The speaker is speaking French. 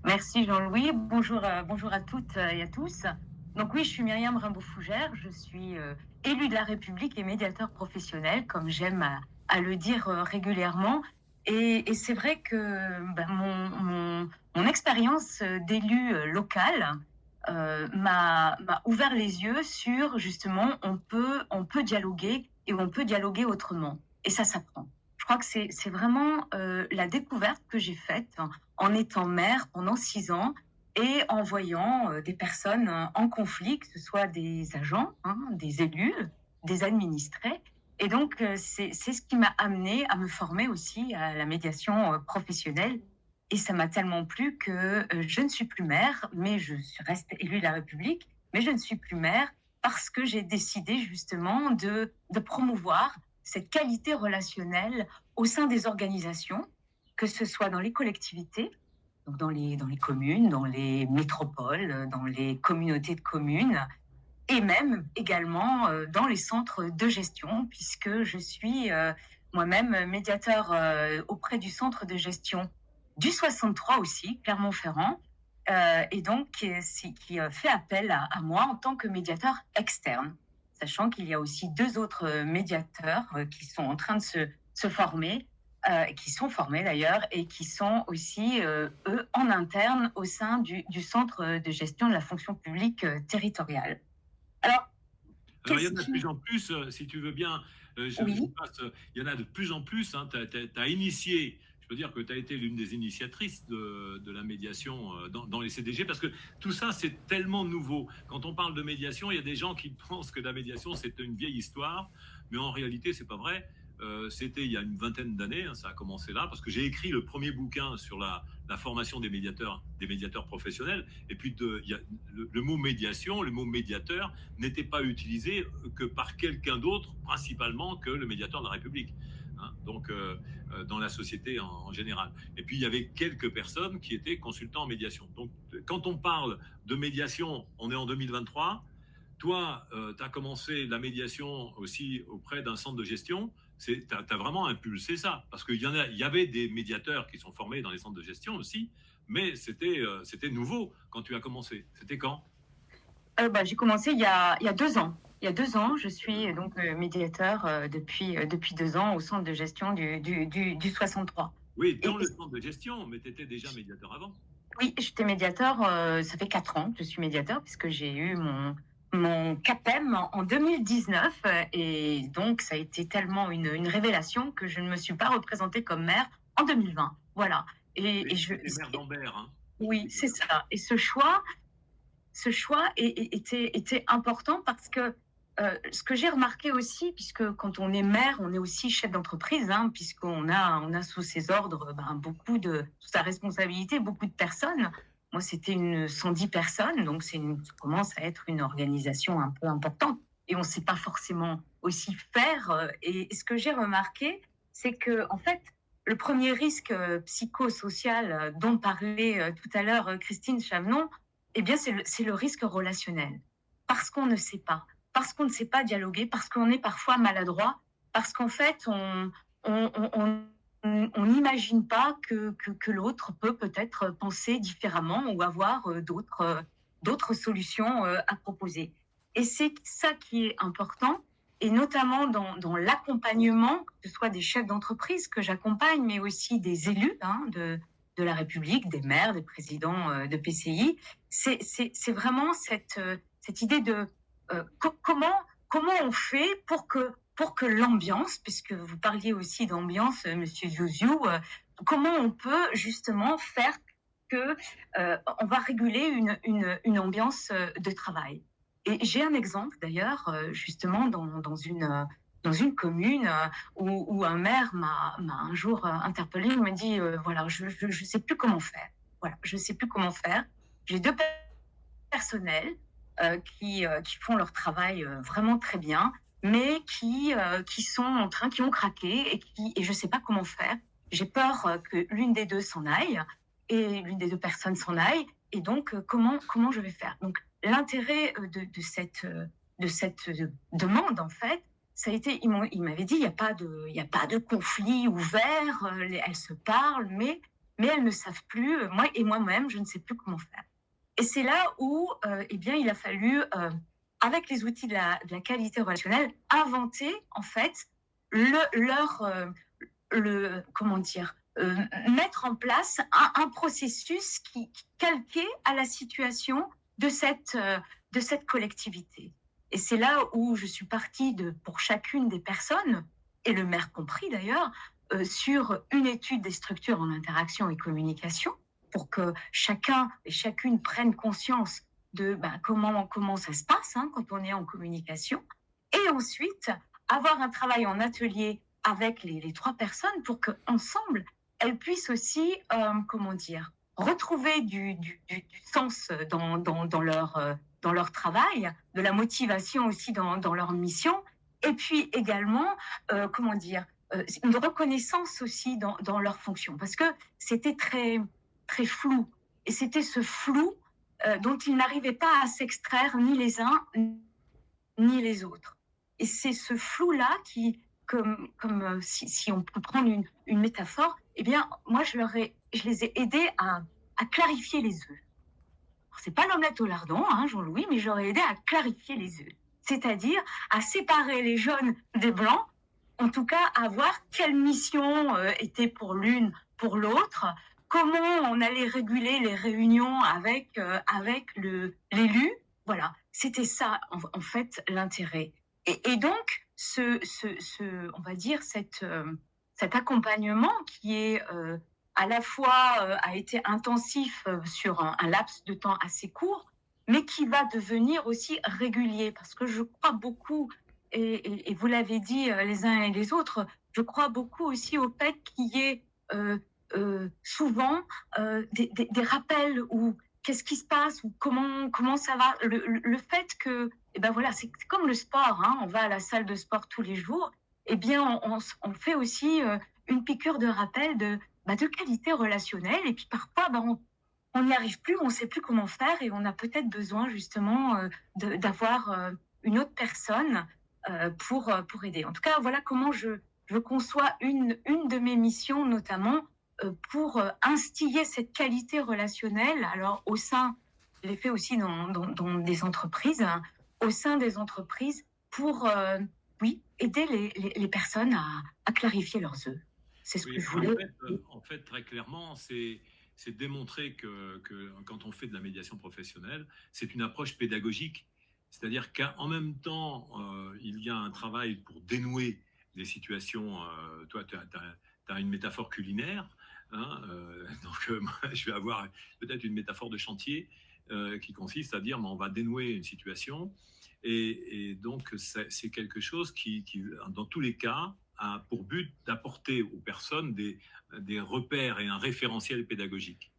Merci Jean-Louis. Bonjour à toutes et à tous. Donc oui, je suis Myriam Rimbaud-Fougère. Je suis élue de la République et médiateur professionnel, comme j'aime à le dire régulièrement. Et c'est vrai que mon expérience d'élu local m'a ouvert les yeux sur justement on peut dialoguer et on peut dialoguer autrement. Et ça s'apprend. Je crois que c'est vraiment la découverte que j'ai faite en étant maire pendant 6 ans et en voyant des personnes en conflit, que ce soit des agents, des élus, des administrés. Et donc, c'est ce qui m'a amené à me former aussi à la médiation professionnelle. Et ça m'a tellement plu que je ne suis plus maire, mais reste élue de la République, mais je ne suis plus maire parce que j'ai décidé justement de promouvoir cette qualité relationnelle au sein des organisations, que ce soit dans les collectivités, donc dans les communes, dans les métropoles, dans les communautés de communes, et même également dans les centres de gestion, puisque je suis moi-même médiateur auprès du centre de gestion du 63 aussi, Clermont-Ferrand, et donc qui fait appel à moi en tant que médiateur externe, sachant qu'il y a aussi deux autres médiateurs qui sont en train de se former, qui sont formés d'ailleurs, et qui sont aussi, eux, en interne au sein du centre de gestion de la fonction publique territoriale. Alors, Alors, il y qu'est-ce en a de qui... plus en plus, si tu veux bien, je Oui, passe, il y en a de plus en plus, hein, tu as initié, je peux dire que tu as été l'une des initiatrices de la médiation dans les CDG, parce que tout ça, c'est tellement nouveau. Quand on parle de médiation, il y a des gens qui pensent que la médiation, c'est une vieille histoire, mais en réalité, c'est pas vrai. C'était il y a une vingtaine d'années, hein, ça a commencé là, parce que j'ai écrit le premier bouquin sur la formation des médiateurs professionnels. Et puis, il y a le mot médiation, le mot médiateur n'était pas utilisé que par quelqu'un d'autre, principalement que le médiateur de la République. Hein, donc, dans la société en général. Et puis, il y avait quelques personnes qui étaient consultants en médiation. Donc, quand on parle de médiation, on est en 2023. Toi, tu as commencé la médiation aussi auprès d'un centre de gestion. Tu as vraiment impulsé ça. Parce qu'il y avait des médiateurs qui sont formés dans les centres de gestion aussi, mais c'était nouveau quand tu as commencé. C'était quand? j'ai commencé il y a 2 ans. Il y a 2 ans, je suis donc médiateur depuis 2 ans au centre de gestion du 63. Oui, Et dans le centre de gestion, mais tu étais déjà médiateur avant. oui, j'étais médiateur, ça fait 4 ans que je suis médiateur, puisque j'ai eu mon CAPEM en 2019. Et donc, ça a été tellement une révélation que je ne me suis pas représentée comme maire en 2020. Voilà. Oui, Et c'était maire d'Ambert, hein. oui, Oui, c'est ça. Et ce choix était important parce que ce que j'ai remarqué aussi, puisque quand on est maire, on est aussi chef d'entreprise, puisqu'on a sous ses ordres sous sa responsabilité beaucoup de personnes. Moi, c'était 110 personnes, donc ça commence à être une organisation un peu importante. Et on ne sait pas forcément aussi faire. Et ce que j'ai remarqué, c'est que en fait, le premier risque psychosocial dont parlait tout à l'heure Christine Chavenon, eh bien, c'est le risque relationnel. Parce qu'on ne sait pas, parce qu'on ne sait pas dialoguer, parce qu'on est parfois maladroit, parce qu'en fait, on n'imagine pas que l'autre peut-être penser différemment ou avoir d'autres solutions à proposer. Et c'est ça qui est important, et notamment dans l'accompagnement, que ce soit des chefs d'entreprise que j'accompagne, mais aussi des élus de la République, des maires, des présidents de PCI. C'est vraiment cette idée de comment on fait pour que l'ambiance, puisque vous parliez aussi d'ambiance, Monsieur Zouziou, comment on peut justement faire que on va réguler une ambiance de travail. Et j'ai un exemple d'ailleurs, justement dans une commune où un maire m'a un jour interpellé. Il m'a dit voilà, je sais plus comment faire. Voilà, je sais plus comment faire. J'ai deux personnels qui font leur travail vraiment très bien, mais qui ont craqué et je sais pas comment faire. J'ai peur que l'une des deux s'en aille et l'une des deux personnes s'en aille. Et donc, comment je vais faire? Donc, l'intérêt de cette demande, en fait, ça a été, il m'avait dit, il n'y a pas de conflit ouvert, elles se parlent, mais mais elles ne savent plus, moi et moi-même, je ne sais plus comment faire. Et c'est là où, eh bien, il a fallu, avec les outils de la qualité relationnelle, inventer, en fait, leur, comment dire, mettre en place un processus qui calqué à la situation de cette collectivité. Et c'est là où je suis partie pour chacune des personnes, et le maire compris d'ailleurs, sur une étude des structures en interaction et communication, pour que chacun et chacune prenne conscience de comment ça se passe, hein, quand on est en communication. Et ensuite, avoir un travail en atelier avec les trois personnes pour qu'ensemble, elles puissent aussi, comment dire, retrouver du sens dans leur travail, de la motivation aussi dans leur mission, et puis également, comment dire, une reconnaissance aussi dans leur fonction, parce que c'était très, très flou. Et c'était ce flou dont ils n'arrivaient pas à s'extraire ni les uns ni les autres. Et c'est ce flou-là qui, si on peut prendre une métaphore, eh bien, moi, je les ai aidés à clarifier les œufs. C'est pas l'omelette au lardon, hein, Jean-Louis, mais j'aurais aidé à clarifier les œufs. C'est-à-dire à séparer les jaunes des blancs, en tout cas à voir quelle mission était pour l'une, pour l'autre, comment on allait réguler les réunions avec l'élu. Voilà, c'était ça en fait l'intérêt. Et donc, on va dire, cet accompagnement qui est à la fois a été intensif sur un laps de temps assez court, mais qui va devenir aussi régulier, parce que je crois beaucoup, et vous l'avez dit les uns et les autres, je crois beaucoup aussi au fait qu'il y ait souvent des rappels, ou qu'est-ce qui se passe, ou comment ça va. Le fait que, eh ben voilà, c'est comme le sport, hein, on va à la salle de sport tous les jours, eh bien on fait aussi une piqûre de rappel de qualité relationnelle. Et puis parfois, on n'y arrive plus, on ne sait plus comment faire, et on a peut-être besoin justement d'avoir une autre personne pour aider. En tout cas, voilà comment je conçois une de mes missions, notamment pour instiller cette qualité relationnelle. Alors, je l'ai fait aussi dans des entreprises, hein, au sein des entreprises, pour, oui, aider les personnes à clarifier leurs œufs. C'est ce que Oui, je voulais. en fait, très clairement, c'est démontrer que quand on fait de la médiation professionnelle, c'est une approche pédagogique. C'est-à-dire qu'en même temps, il y a un travail pour dénouer des situations. Toi, tu as une métaphore culinaire. Hein, donc, moi, je vais avoir peut-être une métaphore de chantier qui consiste à dire, on va dénouer une situation. Et donc, c'est quelque chose qui, dans tous les cas, a pour but d'apporter aux personnes des repères et un référentiel pédagogique.